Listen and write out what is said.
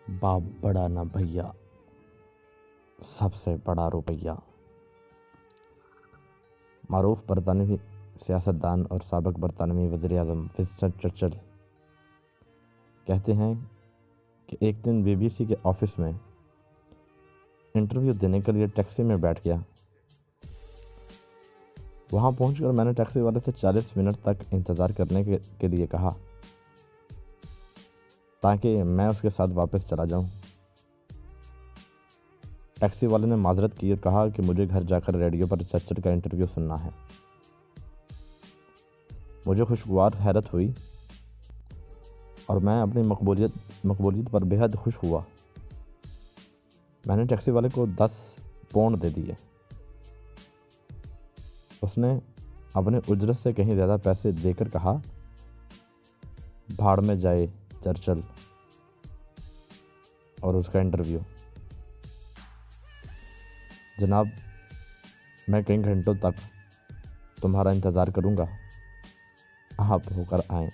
باپ بڑا نہ بھیا، سب سے بڑا روپیہ۔ معروف برطانوی سیاستدان اور سابق برطانوی وزیر اعظم ونسٹن چرچل کہتے ہیں کہ ایک دن BBC کے آفس میں انٹرویو دینے کے لیے ٹیکسی میں بیٹھ گیا۔ وہاں پہنچ کر میں نے ٹیکسی والے سے 40 منٹ تک انتظار کرنے کے لیے کہا تاکہ میں اس کے ساتھ واپس چلا جاؤں۔ ٹیکسی والے نے معذرت کی اور کہا کہ مجھے گھر جا کر ریڈیو پر چرچل کا انٹرویو سننا ہے۔ مجھے خوشگوار حیرت ہوئی اور میں اپنی مقبولیت پر بے حد خوش ہوا۔ میں نے ٹیکسی والے کو 10 پاؤنڈ دے دیے۔ اس نے اپنے اجرت سے کہیں زیادہ پیسے دے کر کہا، بھاڑ میں جائے چرچل اور اس کا انٹرویو۔ جناب، میں کئی گھنٹوں تک تمہارا انتظار کروں گا، آپ ہو کر آئیں۔